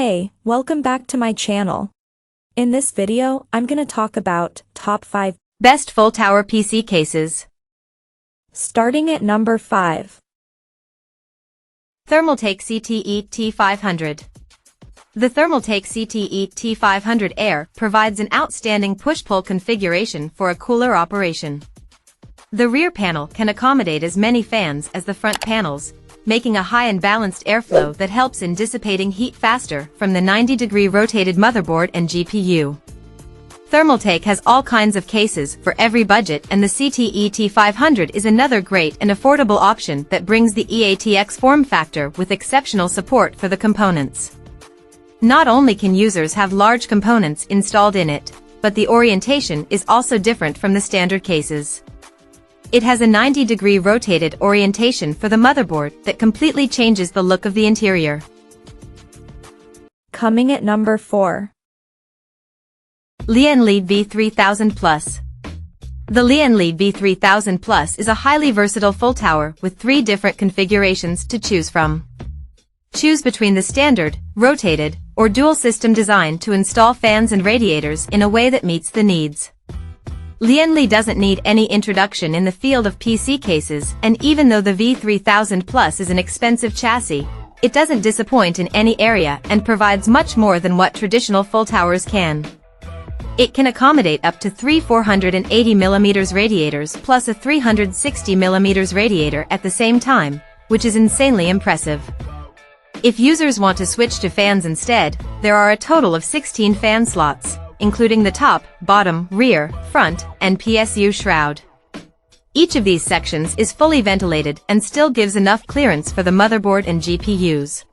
Hey, welcome back to my channel. In this video, I'm gonna talk about top 5 best full tower PC cases. Starting at number 5. Thermaltake CTE T500. The Thermaltake CTE T500 Air provides an outstanding push-pull configuration for a cooler operation. The rear panel can accommodate as many fans as the front panels, making a high and balanced airflow that helps in dissipating heat faster from the 90-degree rotated motherboard and GPU. Thermaltake has all kinds of cases for every budget, and the CTE T500 is another great and affordable option that brings the EATX form factor with exceptional support for the components. Not only can users have large components installed in it, but the orientation is also different from the standard cases. It has a 90-degree rotated orientation for the motherboard that completely changes the look of the interior. Coming at number 4. Lian Li V3000 Plus. The Lian Li V3000 Plus is a highly versatile full tower with 3 different configurations to choose from. Choose between the standard, rotated, or dual system design to install fans and radiators in a way that meets the needs. Lian Li doesn't need any introduction in the field of PC cases, and even though the V3000 Plus is an expensive chassis, it doesn't disappoint in any area and provides much more than what traditional full towers can. It can accommodate up to 3 480mm radiators plus a 360mm radiator at the same time, which is insanely impressive. If users want to switch to fans instead, there are a total of 16 fan slots, including the top, bottom, rear, front, and PSU shroud. Each of these sections is fully ventilated and still gives enough clearance for the motherboard and GPUs.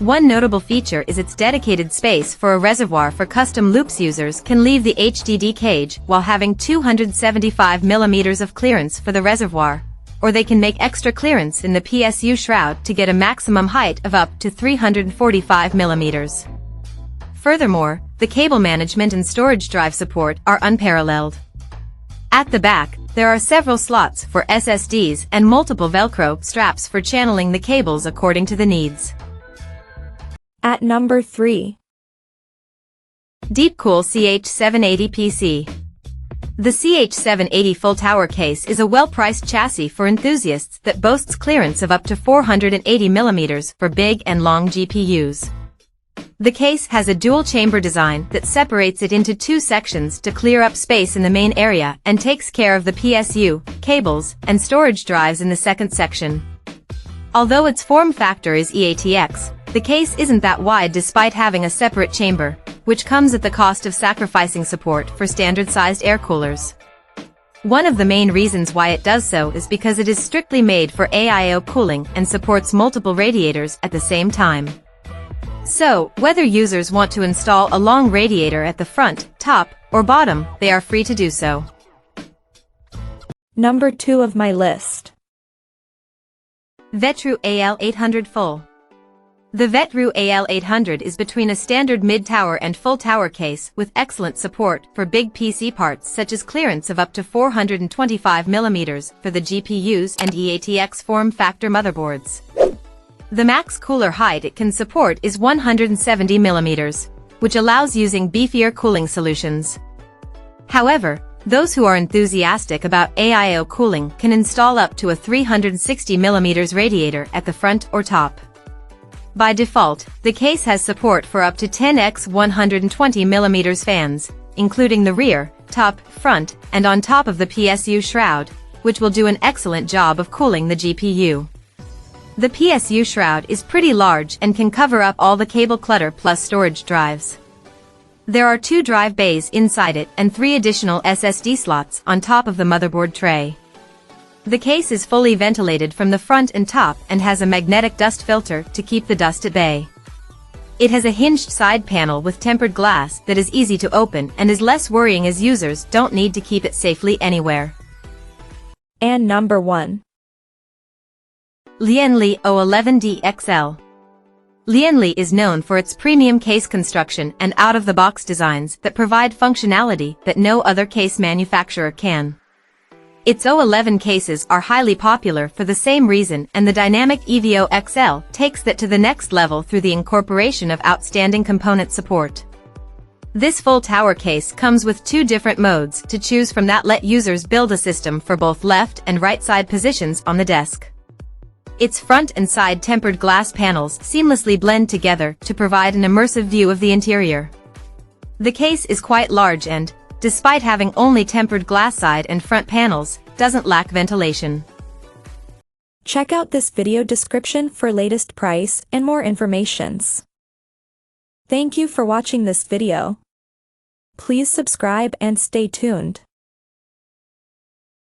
One notable feature is its dedicated space for a reservoir for custom loops. Users can leave the HDD cage while having 275mm of clearance for the reservoir, or they can make extra clearance in the PSU shroud to get a maximum height of up to 345mm. Furthermore, the cable management and storage drive support are unparalleled. At the back, there are several slots for SSDs and multiple Velcro straps for channeling the cables according to the needs. At number 3. Deepcool CH780 PC. The CH780 full tower case is a well-priced chassis for enthusiasts that boasts clearance of up to 480mm for big and long GPUs. The case has a dual-chamber design that separates it into 2 sections to clear up space in the main area and takes care of the PSU, cables, and storage drives in the second section. Although its form factor is EATX, the case isn't that wide despite having a separate chamber, which comes at the cost of sacrificing support for standard-sized air coolers. One of the main reasons why it does so is because it is strictly made for AIO cooling and supports multiple radiators at the same time. So, whether users want to install a long radiator at the front, top, or bottom, they are free to do so. Number 2 of my list. Vetru Al800 Full. The Vetru Al800 is between a standard mid-tower and full tower case with excellent support for big PC parts such as clearance of up to 425mm for the GPUs and EATX form factor motherboards. The max cooler height it can support is 170mm, which allows using beefier cooling solutions. However, those who are enthusiastic about AIO cooling can install up to a 360mm radiator at the front or top. By default, the case has support for up to 10x 120mm fans, including the rear, top, front, and on top of the PSU shroud, which will do an excellent job of cooling the GPU. The PSU shroud is pretty large and can cover up all the cable clutter plus storage drives. There are 2 drive bays inside it and 3 additional SSD slots on top of the motherboard tray. The case is fully ventilated from the front and top and has a magnetic dust filter to keep the dust at bay. It has a hinged side panel with tempered glass that is easy to open and is less worrying as users don't need to keep it safely anywhere. And number 1. Lian Li O1D XL. Lian Li is known for its premium case construction and out-of-the-box designs that provide functionality that no other case manufacturer can. Its O11 cases are highly popular for the same reason, and the dynamic VETROO XL takes that to the next level through the incorporation of outstanding component support. This full tower case comes with two different modes to choose from that let users build a system for both left and right side positions on the desk. Its front and side tempered glass panels seamlessly blend together to provide an immersive view of the interior. The case is quite large and, despite having only tempered glass side and front panels, doesn't lack ventilation. Check out this video description for latest price and more informations. Thank you for watching this video. Please subscribe and stay tuned.